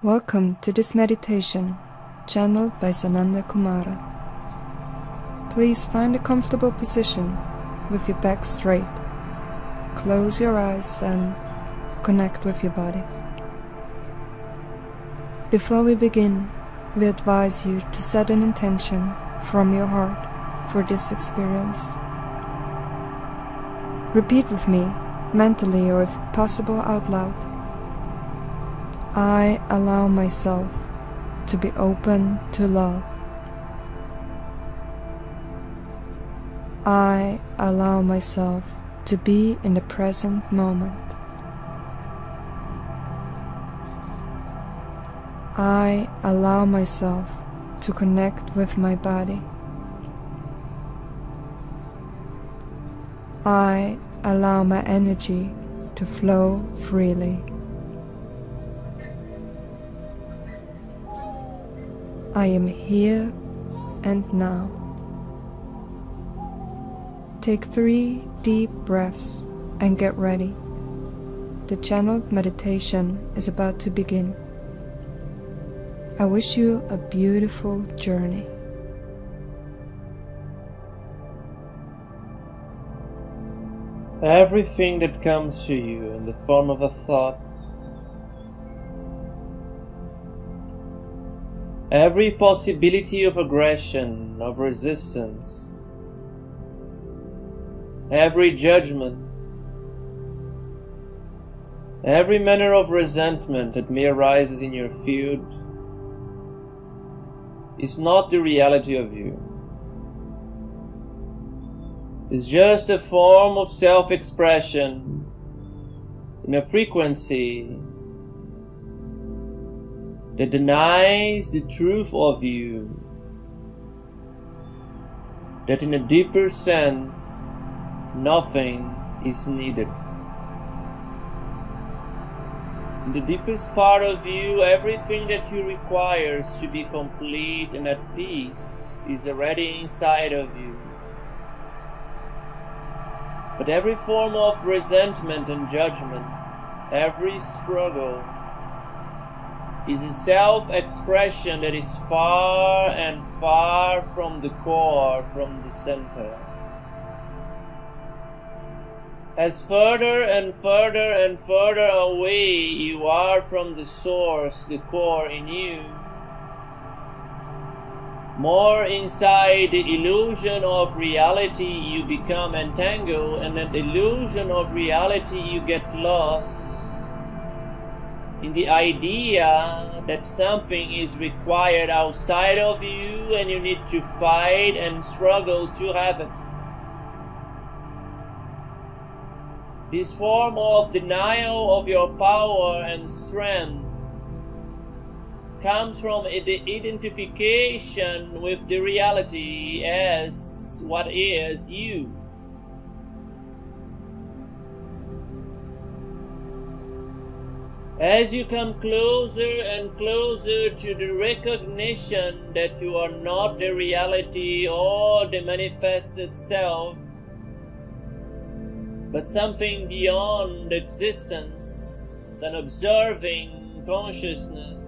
Welcome to this meditation, channeled by Sananda Kumara. Please find a comfortable position with your back straight. Close your eyes and connect with your body. Before we begin, we advise you to set an intention from your heart for this experience. Repeat with me, mentally or if possible out loud. I allow myself to be open to love. I allow myself to be in the present moment. I allow myself to connect with my body. I allow my energy to flow freely. I am here and now. Take 3 deep breaths and get ready. The channeled meditation is about to begin. I wish you a beautiful journey. Everything that comes to you in the form of a thought, every possibility of aggression, of resistance, every judgment, every manner of resentment that may arise in your field is not the reality of you. It's just a form of self-expression in a frequency that denies the truth of you, that in a deeper sense, nothing is needed. In the deepest part of you, everything that you require to be complete and at peace is already inside of you. But every form of resentment and judgment, every struggle, is a self-expression that is far and far from the core, from the center. As further and further and further away you are from the source, the core in you, more inside the illusion of reality you become entangled, and that illusion of reality you get lost in the idea that something is required outside of you and you need to fight and struggle to have it. This form of denial of your power and strength comes from the identification with the reality as what is you. As you come closer and closer to the recognition that you are not the reality or the manifested self, but something beyond existence, an observing consciousness,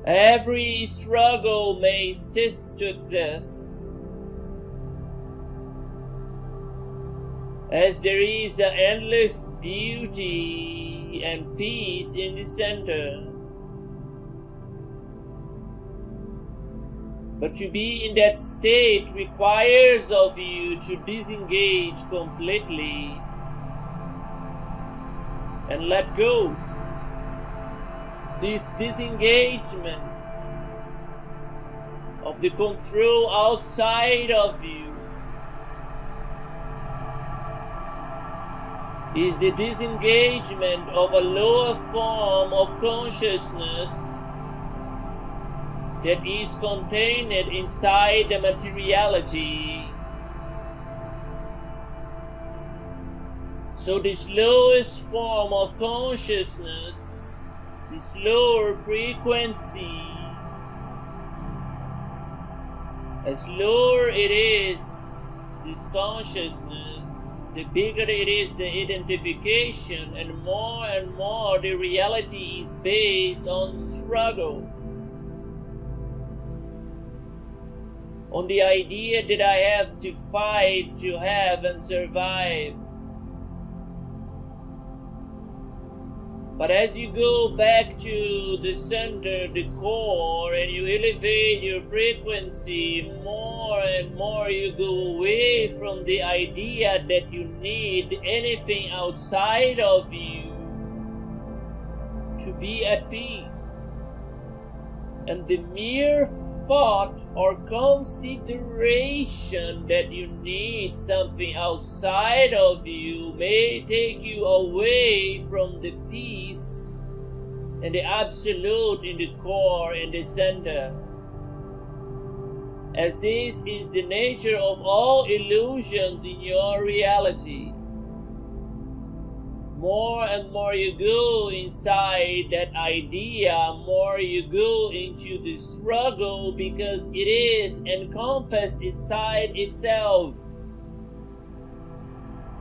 every struggle may cease to exist, as there is an endless beauty and peace in the center. But to be in that state requires of you to disengage completely and let go. This disengagement of the control outside of you is the disengagement of a lower form of consciousness that is contained inside the materiality. So this lowest form of consciousness, this lower frequency, as lower it is, this consciousness, the bigger it is the identification, and more the reality is based on struggle. On the idea that I have to fight to have and survive. But as you go back to the center, the core, and you elevate your frequency more and more, you go away from the idea that you need anything outside of you to be at peace. And the mere thought or consideration that you need something outside of you may take you away from the peace and the absolute in the core, in the center. As this is the nature of all illusions in your reality. More and more you go inside that idea, more you go into the struggle, because it is encompassed inside itself.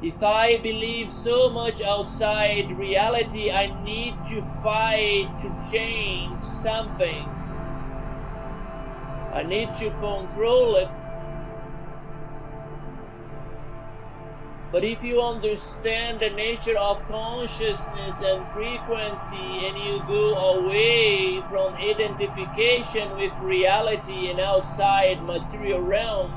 If I believe so much outside reality, I need to fight to change something. I need to control it. But if you understand the nature of consciousness and frequency, and you go away from identification with reality and outside material realm,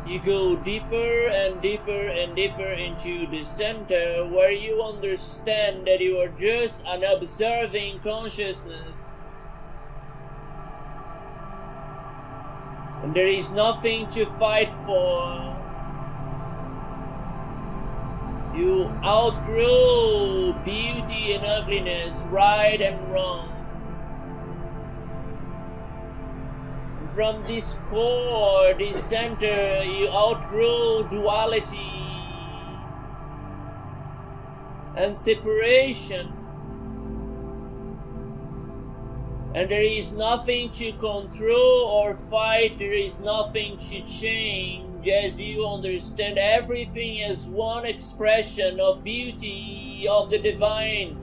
you go deeper and deeper and deeper into the center, where you understand that you are just an observing consciousness. And there is nothing to fight for. You outgrow beauty and ugliness, right and wrong. And from this core, this center, you outgrow duality and separation. And there is nothing to control or fight, there is nothing to change, as you understand everything as one expression of beauty of the divine.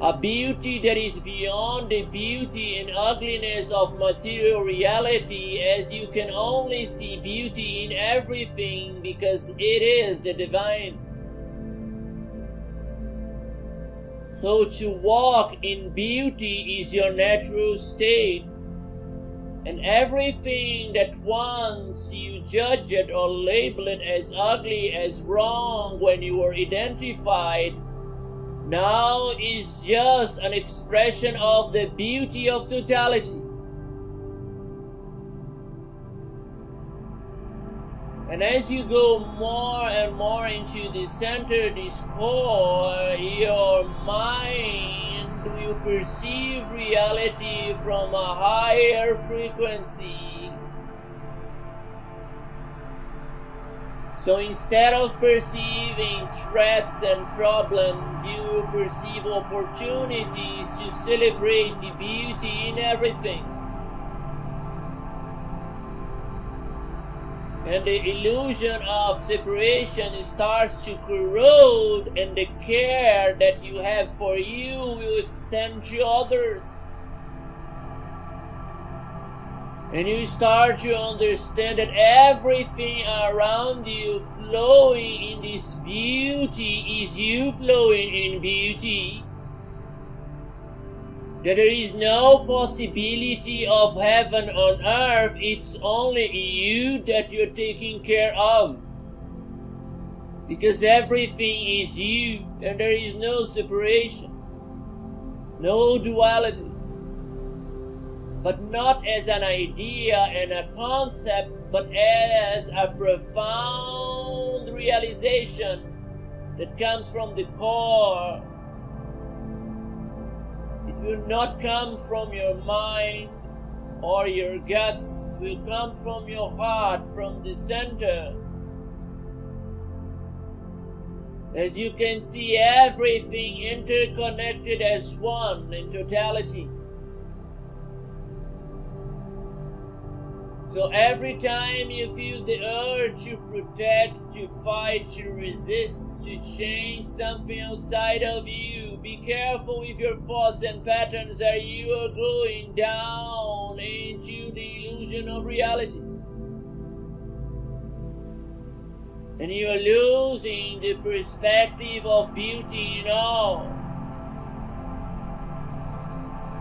A beauty that is beyond the beauty and ugliness of material reality, as you can only see beauty in everything because it is the divine. So to walk in beauty is your natural state, and everything that once you judge it or label it as ugly, as wrong when you were identified, now is just an expression of the beauty of totality. And as you go more and more into the center, this core, your mind will perceive reality from a higher frequency. So instead of perceiving threats and problems, you will perceive opportunities to celebrate the beauty in everything. And the illusion of separation starts to corrode, and the care that you have for you will extend to others. And you start to understand that everything around you flowing in this beauty is you flowing in beauty. That there is no possibility of heaven on earth, it's only you that you're taking care of. Because everything is you, and there is no separation, no duality. But not as an idea and a concept, but as a profound realization that comes from the core. It will not come from your mind or your guts, will come from your heart, from the center. As you can see everything interconnected as one in totality. So every time you feel the urge to protect, to fight, to resist, to change something outside of you, be careful with your thoughts and patterns, that you are going down into the illusion of reality. And you are losing the perspective of beauty in all.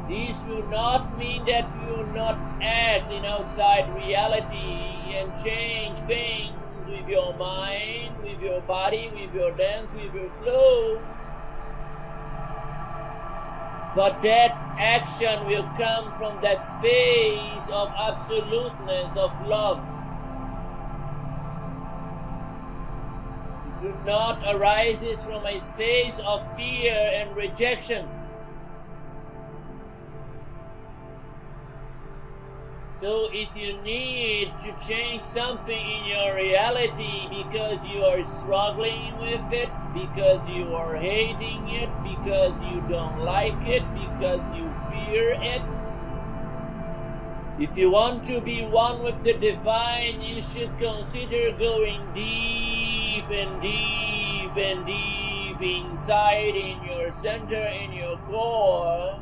This will not mean that you will not act in outside reality and change things with your mind, with your body, with your dance, with your flow. But that action will come from that space of absoluteness, of love. It will not arises from a space of fear and rejection. So if you need to change something in your reality because you are struggling with it, because you are hating it, because you don't like it, because you fear it, if you want to be one with the divine, you should consider going deep and deep and deep inside in your center, in your core,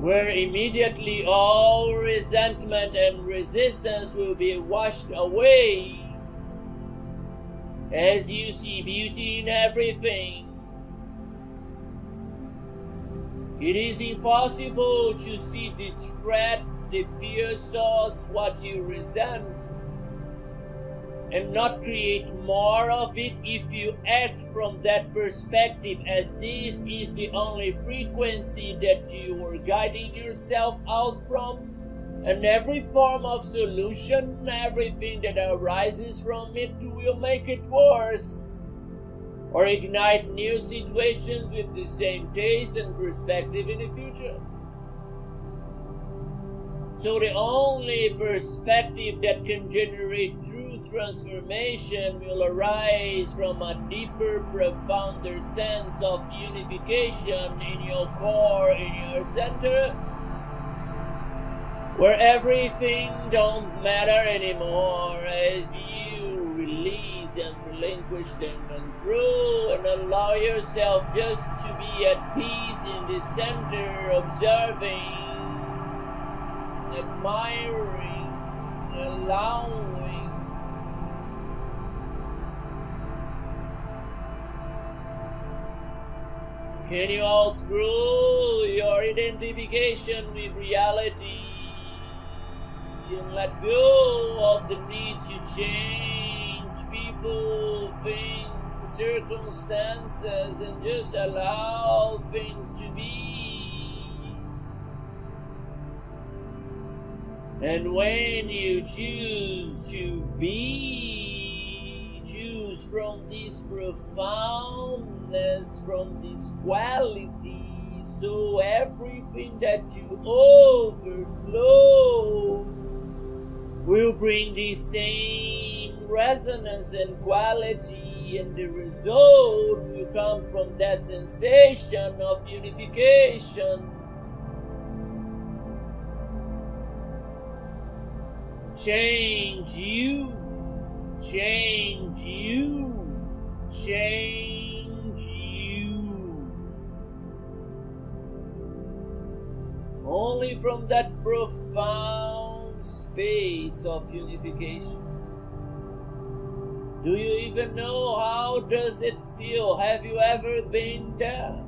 where immediately all resentment and resistance will be washed away as you see beauty in everything. It is impossible to see the threat, the fear source, what you resent, and not create more of it if you act from that perspective, as this is the only frequency that you are guiding yourself out from, and every form of solution, everything that arises from it will make it worse or ignite new situations with the same taste and perspective in the future. So the only perspective that can generate true transformation will arise from a deeper, profounder sense of unification in your core, in your center, where everything don't matter anymore as you release and relinquish them control and allow yourself just to be at peace in the center, observing, admiring, allowing. Can you outgrow your identification with reality and let go of the need to change people, things, circumstances, and just allow things to be? And when you choose to be, choose from this profoundness, from this quality, so everything that you overflow will bring the same resonance and quality, and the result will come from that sensation of unification. Change you, change you, change you. Only from that profound space of unification. Do you even know how does it feel? Have you ever been there?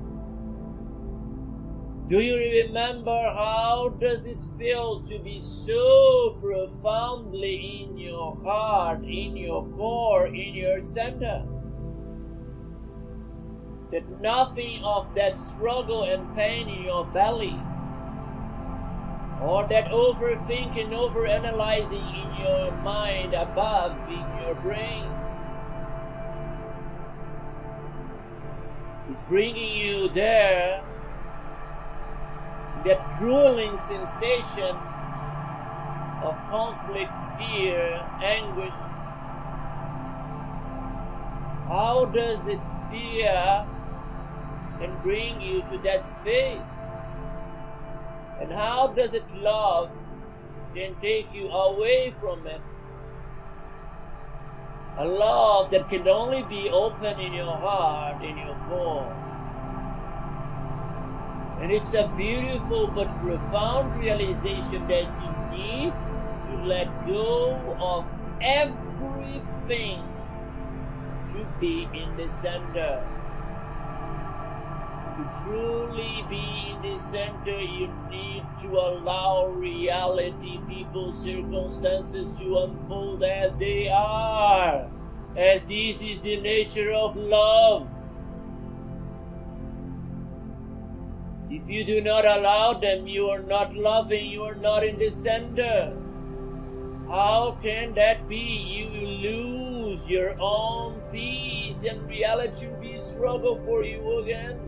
Do you remember how does it feel to be so profoundly in your heart, in your core, in your center, that nothing of that struggle and pain in your belly, or that overthinking, overanalyzing in your mind above, in your brain, is bringing you there? That grueling sensation of conflict, fear, anguish. How does it feel and bring you to that space? And how does it love can take you away from it. A love that can only be open in your heart, in your core. And it's a beautiful but profound realization that you need to let go of everything to be in the center. To truly be in the center, you need to allow reality, people, circumstances to unfold as they are, as this is the nature of love. If you do not allow them, you are not loving, you are not in the center. How can that be? You will lose your own peace and reality will be a struggle for you again.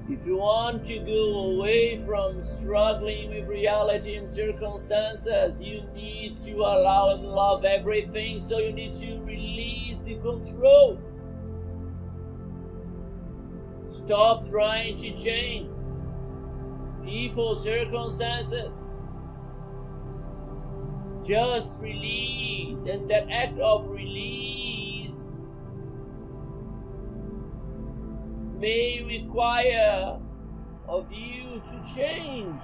If you want to go away from struggling with reality and circumstances, you need to allow and love everything, so you need to release the control. Stop trying to change people, circumstances. Just release, and that act of release may require of you to change.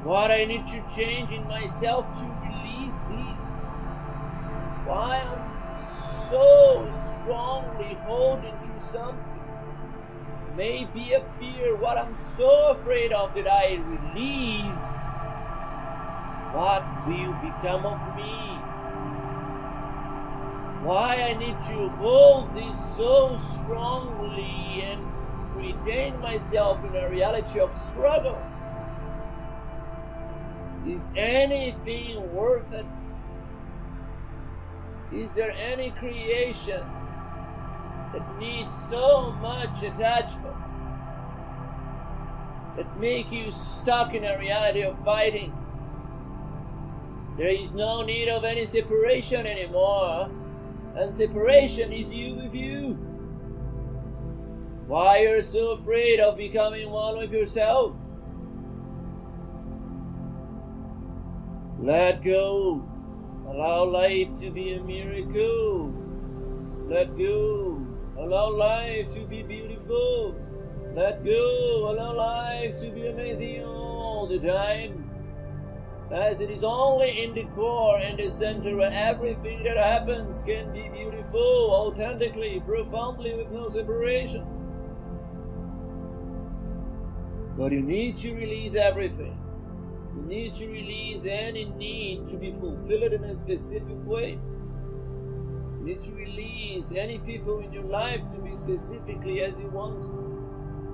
What I need to change in myself to release this. Why I'm so strongly holding to something. Maybe a fear, what I'm so afraid of that I release. What will become of me? Why I need to hold this so strongly and retain myself in a reality of struggle? Is anything worth it? Is there any creation that needs so much attachment, that make you stuck in a reality of fighting? There is no need of any separation anymore. And separation is you with you. Why you're so afraid of becoming one with yourself? Let go. Allow life to be a miracle. Let go. Allow life to be beautiful. Let go. Allow life to be amazing all the time. As it is only in the core and the center where everything that happens can be beautiful, authentically, profoundly, with no separation. But you need to release everything. You need to release any need to be fulfilled in a specific way. You need to release any people in your life to be specifically as you want.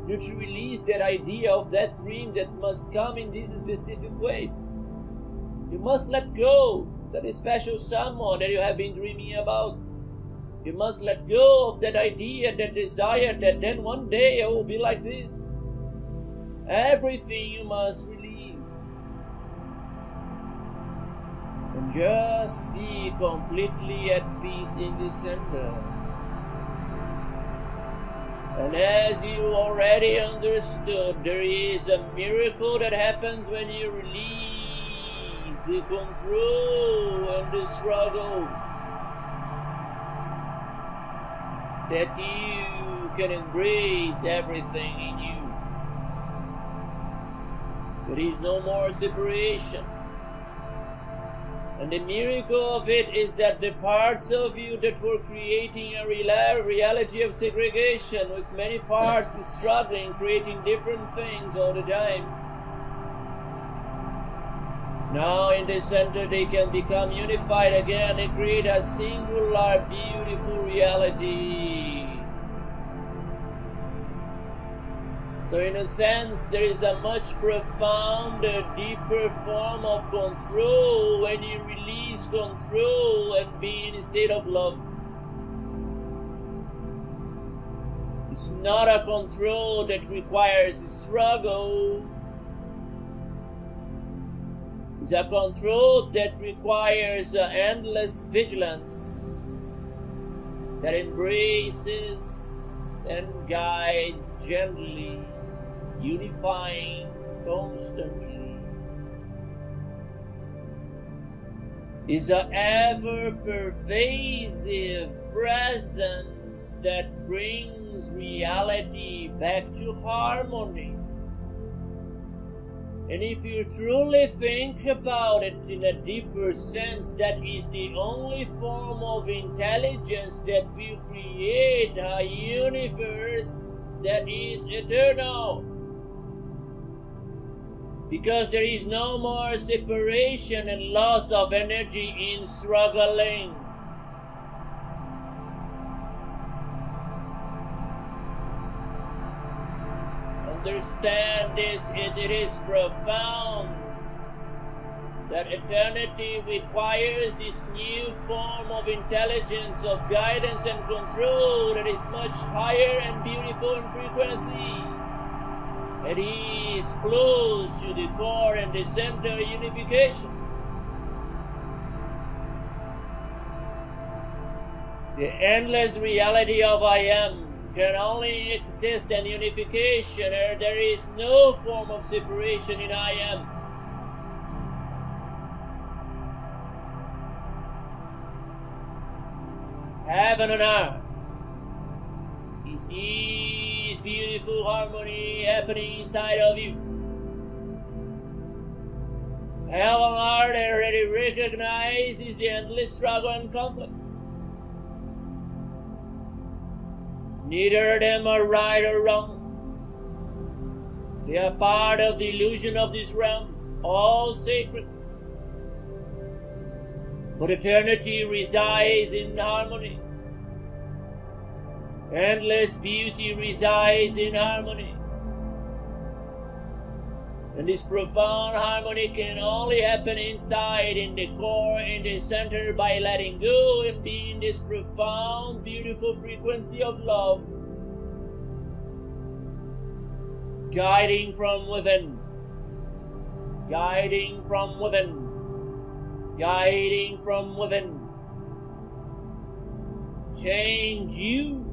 You need to release that idea of that dream that must come in this specific way. You must let go that special someone that you have been dreaming about. You must let go of that idea, that desire that then one day I will be like this. Everything you must release. And just be completely at peace in the center. And as you already understood, there is a miracle that happens when you release the control and the struggle, that you can embrace everything in you. There is no more separation. And the miracle of it is that the parts of you that were creating a reality of segregation, with many parts struggling, creating different things all the time, now in the center they can become unified again and create a singular, beautiful reality. So in a sense, there is a much profounder, deeper form of control when you release control and be in a state of love. It's not a control that requires struggle. It's a control that requires endless vigilance, that embraces and guides gently, unifying constantly. Is an ever-pervasive presence that brings reality back to harmony. And if you truly think about it in a deeper sense, that is the only form of intelligence that will create a universe that is eternal. Because there is no more separation and loss of energy in struggling. Understand this, it is profound that eternity requires this new form of intelligence, of guidance and control that is much higher and beautiful in frequency. It is close to the core and the center unification. The endless reality of I am can only exist in unification, or there is no form of separation in I am. Heaven and earth is this beautiful harmony happening inside of you. Hell and earth already recognizes the endless struggle and conflict. Neither of them are right or wrong. They are part of the illusion of this realm, all sacred. But eternity resides in harmony. Endless beauty resides in harmony. And this profound harmony can only happen inside, in the core, in the center, by letting go and being in this profound, beautiful frequency of love. Guiding from within. Guiding from within. Guiding from within. Change you.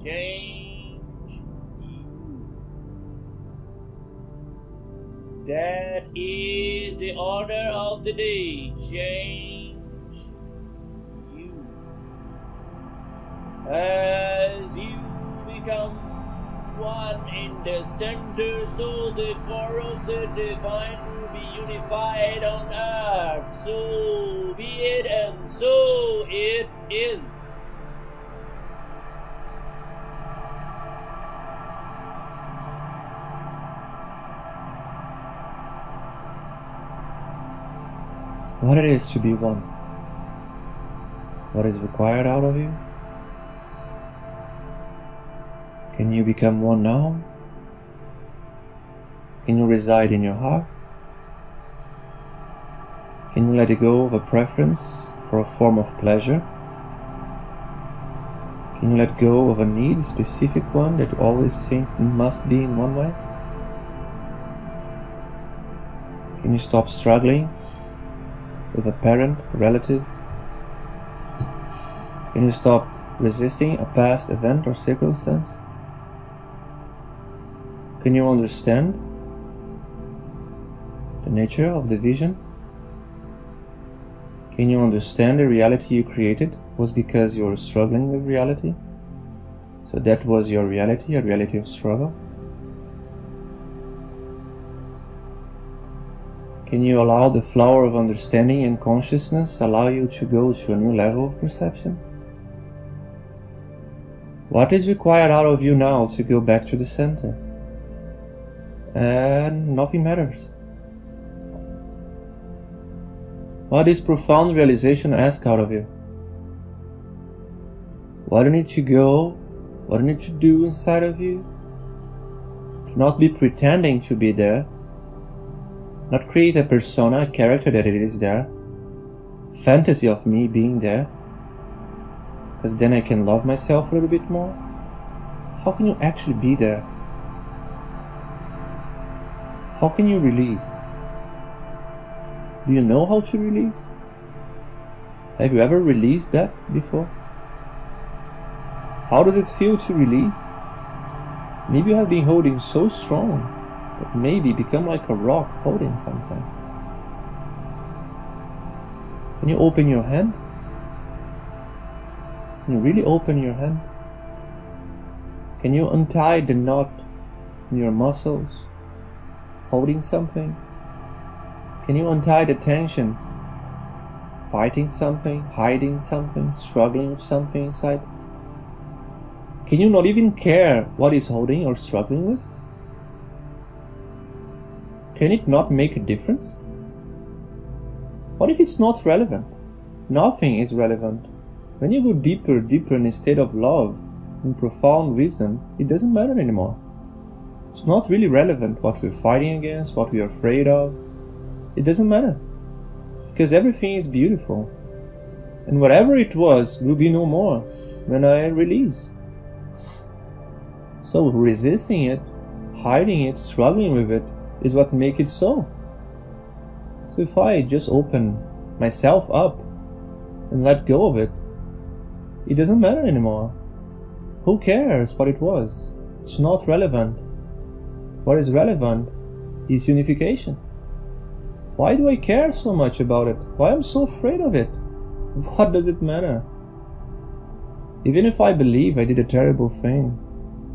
Change. That is the order of the day. Change you. As you become one in the center, so the core of the divine will be unified on earth. So be it, and so it is. What it is to be one, what is required out of you. Can you become one now? Can you reside in your heart? Can you let go of a preference for a form of pleasure? Can you let go of a need, a specific one that you always think must be in one way? Can you stop struggling with a parent, relative? Can you stop resisting a past event or circumstance? Can you understand the nature of the vision? Can you understand the reality you created was because you were struggling with reality? So that was your reality, a reality of struggle? Can you allow the flower of understanding and consciousness allow you to go to a new level of perception? What is required out of you now to go back to the center? And nothing matters. What is profound realization ask out of you? What do you need to go? What do you need to do inside of you? To not be pretending to be there. Not create a persona, a character that it is there. Fantasy of me being there. Because then I can love myself a little bit more. How can you actually be there? How can you release? Do you know how to release? Have you ever released that before? How does it feel to release? Maybe you have been holding so strong but maybe become like a rock holding something. Can you open your hand? Can you really open your hand? Can you untie the knot in your muscles, holding something? Can you untie the tension, fighting something, hiding something, struggling with something inside? Can you not even care what is holding or struggling with? Can it not make a difference? What if it's not relevant? Nothing is relevant. When you go deeper in a state of love, in profound wisdom, it doesn't matter anymore. It's not really relevant what we're fighting against, what we're afraid of. It doesn't matter. Because everything is beautiful. And whatever it was will be no more when I release. So resisting it, hiding it, struggling with it, is what makes it so. So if I just open myself up and let go of it, it doesn't matter anymore. Who cares what it was? It's not relevant. What is relevant is unification. Why do I care so much about it? Why am I so afraid of it? What does it matter? Even if I believe I did a terrible thing,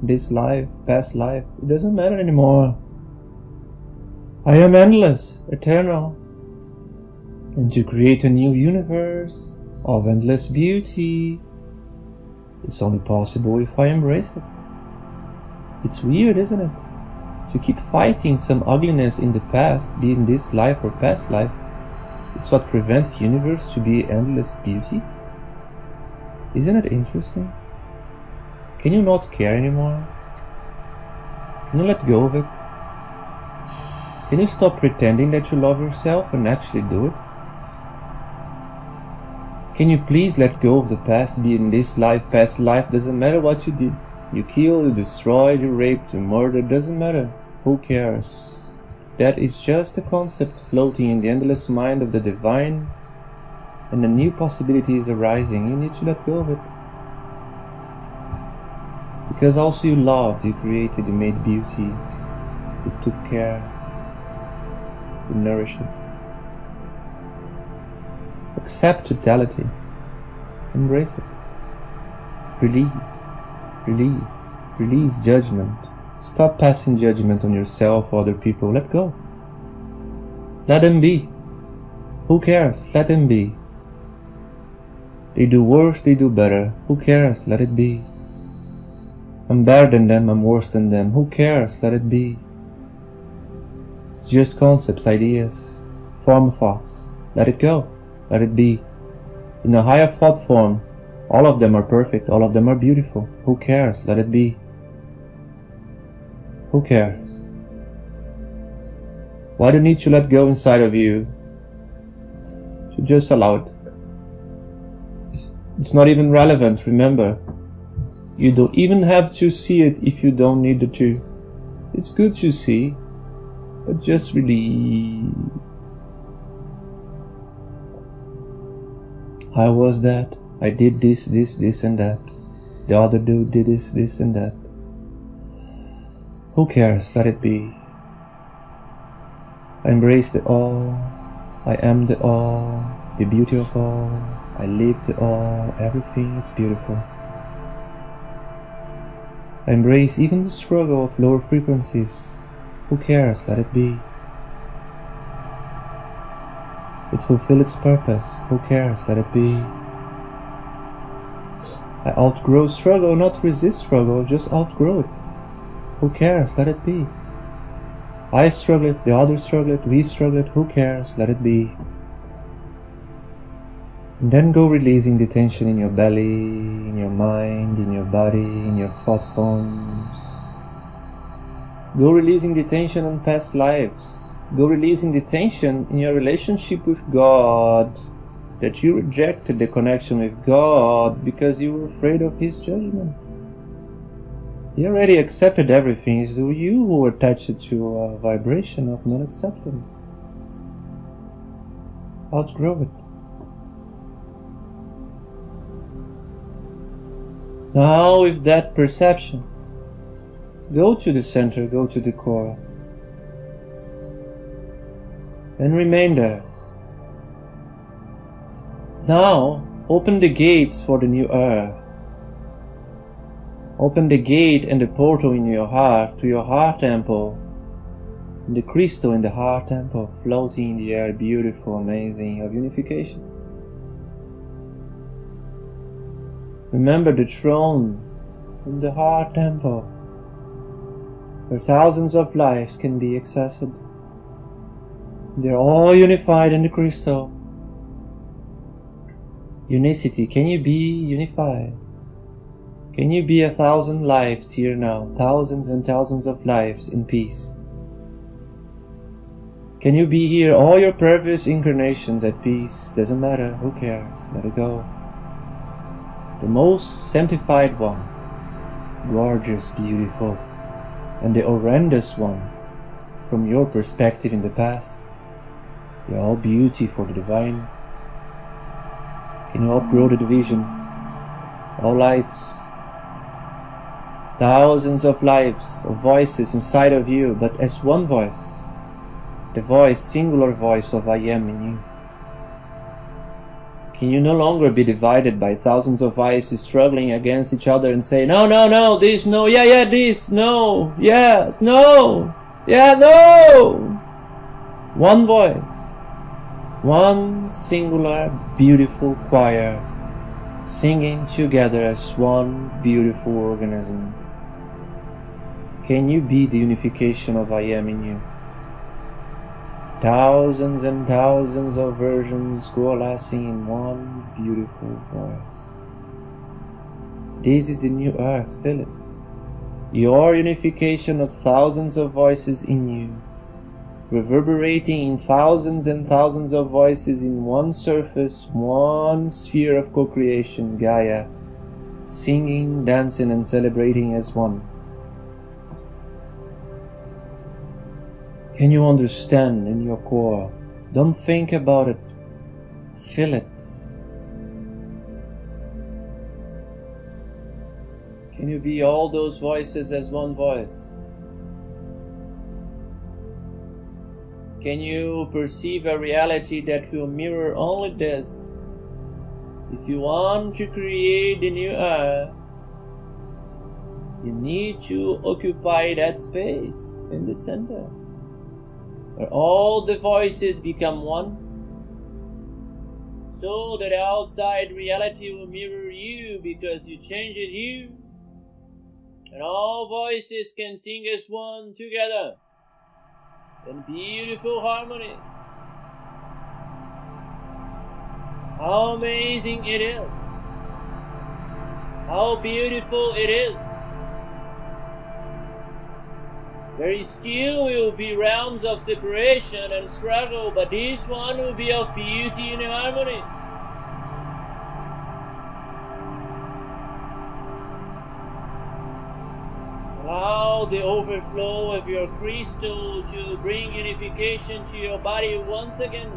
this life, past life, it doesn't matter anymore. I am endless, eternal, and to create a new universe of endless beauty, it's only possible if I embrace it. It's weird, isn't it? To keep fighting some ugliness in the past, be it this life or past life, it's what prevents the universe to be endless beauty. Isn't it interesting? Can you not care anymore? Can you let go of it? Can you stop pretending that you love yourself and actually do it? Can you please let go of the past, be in this life, past life, doesn't matter what you did. You killed, you destroyed, you raped, you murdered, doesn't matter. Who cares? That is just a concept floating in the endless mind of the divine, and a new possibility is arising. You need to let go of it. Because also you loved, you created, you made beauty, you took care, you nourished it. Accept totality. Embrace it. Release. Release. Release judgment. Stop passing judgment on yourself or other people. Let go. Let them be. Who cares? Let them be. They do worse, they do better. Who cares? Let it be. I'm better than them, I'm worse than them. Who cares? Let it be. It's just concepts, ideas, form of thoughts. Let it go. Let it be. In a higher thought form, all of them are perfect, all of them are beautiful. Who cares? Let it be. Who cares? Why do you need to let go inside of you? To just allow it. It's not even relevant, remember. You don't even have to see it if you don't need it to. It's good to see, but just release. I was that. I did this and that. The other dude did this and that. Who cares? Let it be. I embrace the all. I am the all. The beauty of all. I live the all. Everything is beautiful. I embrace even the struggle of lower frequencies. Who cares? Let it be. It fulfills its purpose. Who cares? Let it be. I outgrow struggle, not resist struggle, just outgrow it. Who cares? Let it be. I struggle it, the others struggle it, we struggle it. Who cares? Let it be. And then go releasing the tension in your belly, in your mind, in your body, in your thought forms. Go releasing the tension on past lives. Go releasing the tension in your relationship with God, that you rejected the connection with God because you were afraid of His judgment. You already accepted everything. It's you who attached to a vibration of non-acceptance. Outgrow it. Now with that perception, go to the center, go to the core. and remain there. Now, open the gates for the new earth. Open the gate and the portal in your heart to your heart temple. And the crystal in the heart temple floating in the air, beautiful, amazing, of unification. Remember the throne in the heart temple, where thousands of lives can be accessed. They're all unified in the crystal. Unicity, can you be unified? Can you be 1,000 lives here now, thousands and thousands of lives in peace? Can you be here all your previous incarnations at peace? Doesn't matter, who cares? Let it go. The most sanctified one, gorgeous, beautiful, and the horrendous one, from your perspective in the past, you're all beauty for the divine. Can you outgrow the division? All lives, thousands of lives, of voices inside of you, but as one voice, the voice, singular voice of I am in you. Can you no longer be divided by thousands of voices struggling against each other and say, no, no, no, this, no, yeah, yeah, this, no, yes, no, yeah, no. One voice, one singular, beautiful choir, singing together as one beautiful organism. Can you be the unification of I am in you? Thousands and thousands of versions coalescing in one beautiful voice. This is the new earth, feel it. Your unification of thousands of voices in you, reverberating in thousands and thousands of voices in one surface, one sphere of co-creation, Gaia, singing, dancing and celebrating as one. Can you understand in your core? Don't think about it. Feel it. Can you be all those voices as one voice? Can you perceive a reality that will mirror only this? If you want to create the new earth, you need to occupy that space in the center, where all the voices become one, so that outside reality will mirror you because you changed you, and all voices can sing as one together in beautiful harmony. How amazing it is! How beautiful it is! There still will be realms of separation and struggle, but this one will be of beauty and harmony. Allow the overflow of your crystal to bring unification to your body once again.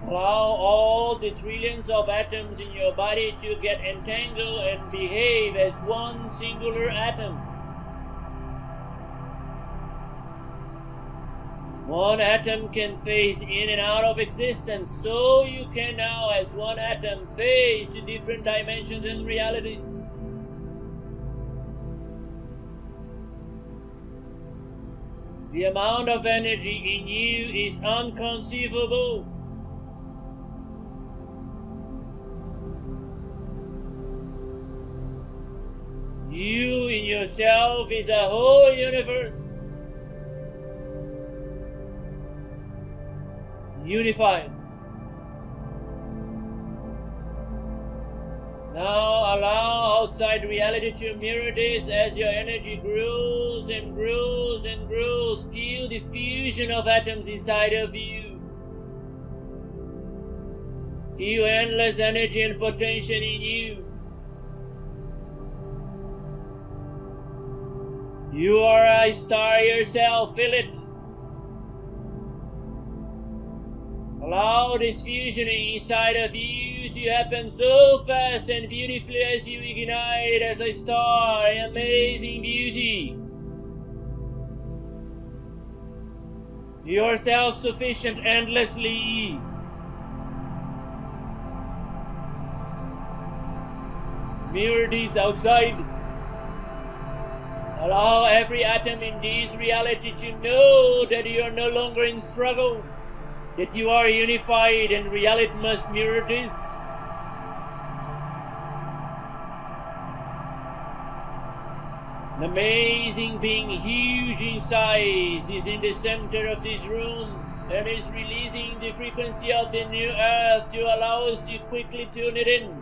Allow all the trillions of atoms in your body to get entangled and behave as one singular atom. One atom can phase in and out of existence, so you can now as one atom phase to different dimensions and realities. The amount of energy in you is inconceivable. You in yourself is a whole universe, unified. Now allow outside reality to mirror this as your energy grows and grows and grows. Feel the fusion of atoms inside of you. Feel endless energy and potential in you. You are a star yourself, feel it. Allow this fusioning inside of you to happen so fast and beautifully as you ignite as a star in amazing beauty. You are self-sufficient endlessly. Mirror this outside. Allow every atom in this reality to know that you are no longer in struggle, that you are unified and reality must mirror this. An amazing being, huge in size, is in the center of this room and is releasing the frequency of the new earth to allow us to quickly tune it in.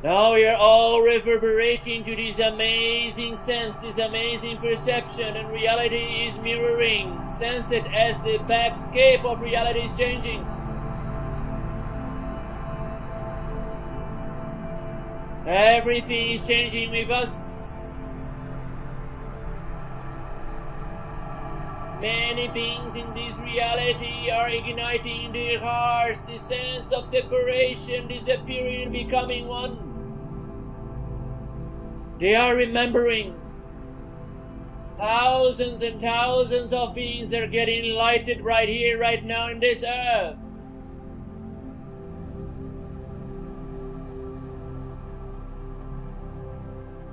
Now we are all reverberating to this amazing sense, this amazing perception, and reality is mirroring. Sense it as the backscape of reality is changing. Everything is changing with us. Many beings in this reality are igniting their hearts, the sense of separation, disappearing, becoming one. They are remembering. Thousands and thousands of beings are getting lighted right here, right now in this earth.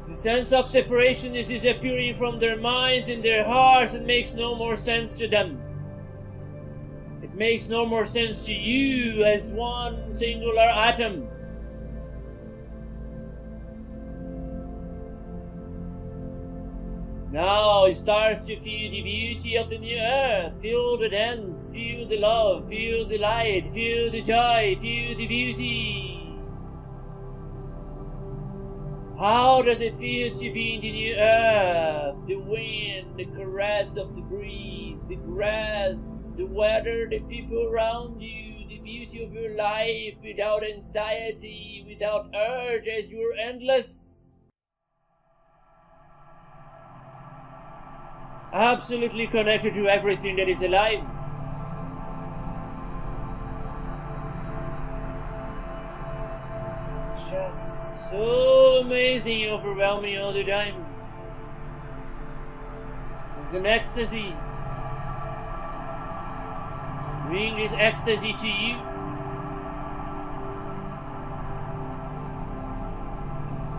The sense of separation is disappearing from their minds and their hearts. It makes no more sense to them. It makes no more sense to you as one singular atom. Now it starts to feel the beauty of the new earth. Feel the dance, feel the love, feel the light, feel the joy, feel the beauty. How does it feel to be in the new earth? The wind, the caress of the breeze, the grass, the weather, the people around you, the beauty of your life without anxiety, without urge, as you are endless. Absolutely connected to everything that is alive. It's just so amazing, overwhelming all the time. It's an ecstasy. Bring this ecstasy to you.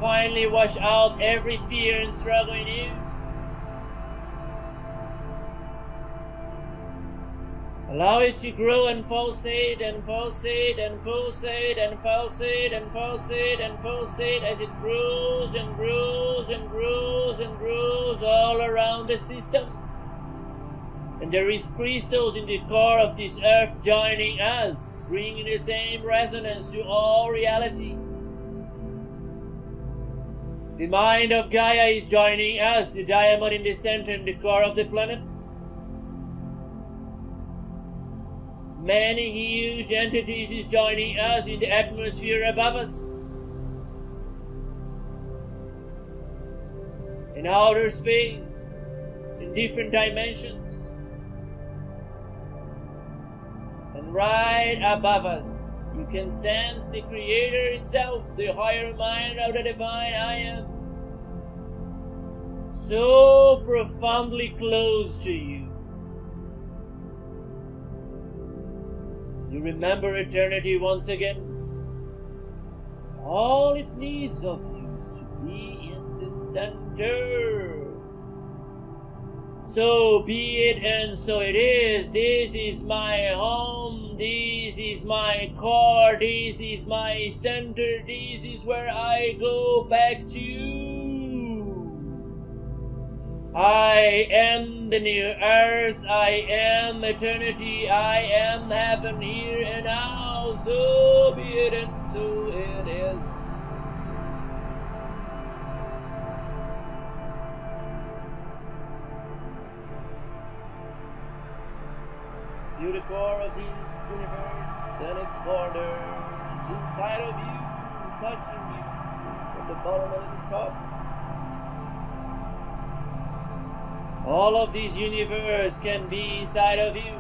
Finally wash out every fear and struggle in you. Allow it to grow and pulsate and pulsate and pulsate and pulsate and pulsate and pulsate as it grows and grows and grows and grows all around the system. And there is crystals in the core of this earth joining us, bringing the same resonance to all reality. The mind of Gaia is joining us, the diamond in the center and the core of the planet. Many huge entities is joining us in the atmosphere above us. In outer space, in different dimensions. And right above us, you can sense the Creator itself, the higher mind of the Divine I Am. So profoundly close to you. You remember eternity once again. All it needs of you is to be in the center. So be it and so it is. This is my home. This is my core. This is my center. This is where I go back to. I am the new earth, I am eternity, I am heaven here and now, so be it and so it is. Feel the core of this universe and explorers inside of you, touching you from the bottom and the top. All of this universe can be inside of you.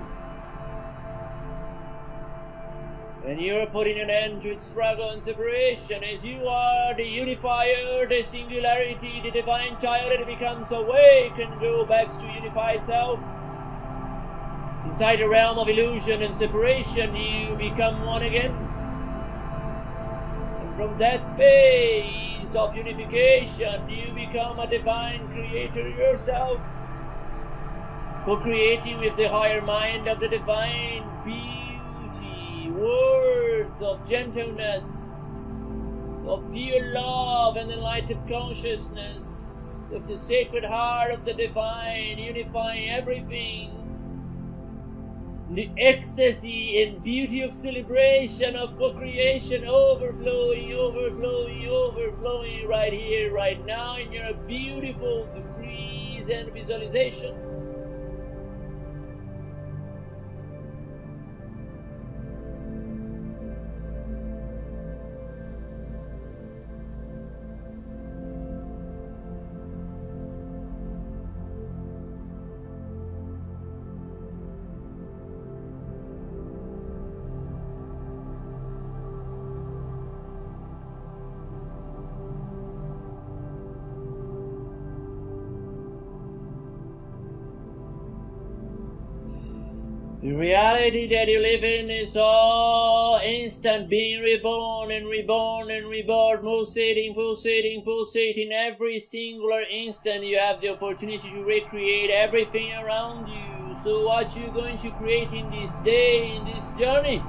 When you're putting an end to its struggle and separation, as you are the unifier, the singularity, the divine child, it becomes awake and go back to unified self. Inside the realm of illusion and separation, you become one again. And from that space of unification, you become a divine creator yourself, co-creating with the higher mind of the divine beauty, words of gentleness, of pure love and enlightened consciousness, of the sacred heart of the divine, unifying everything. The ecstasy and beauty of celebration, of co-creation, overflowing, overflowing, overflowing right here, right now in your beautiful decrees and visualization. The reality that you live in is all instant, being reborn and reborn and reborn, pulsating, pulsating, pulsating. Every singular instant you have the opportunity to recreate everything around you. So what you going to create in this day, in this journey?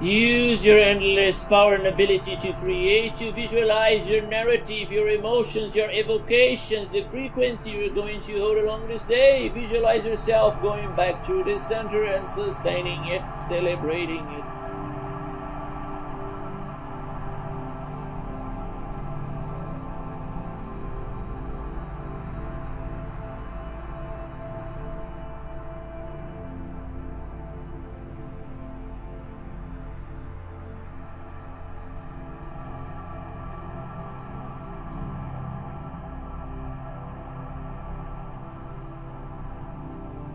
Use your endless power and ability to create, to visualize your narrative, your emotions, your evocations, the frequency you're going to hold along this day. Visualize yourself going back to the center and sustaining it, celebrating it.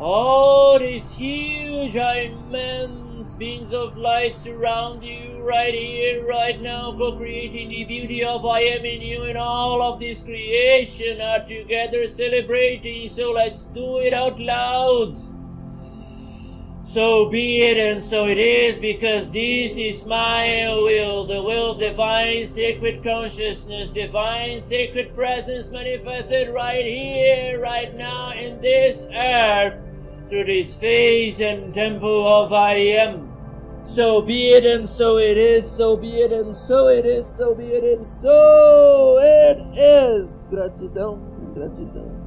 All these huge, immense beings of light surround you right here, right now, co-creating the beauty of I am in you, and all of this creation are together celebrating. So let's do it out loud. So be it and so it is, because this is my will, the will of divine sacred consciousness, divine sacred presence manifested right here, right now in this earth, through this phase and temple of I am. So be it and so it is, so be it and so it is, so be it and so it is. Gratidão, gratidão.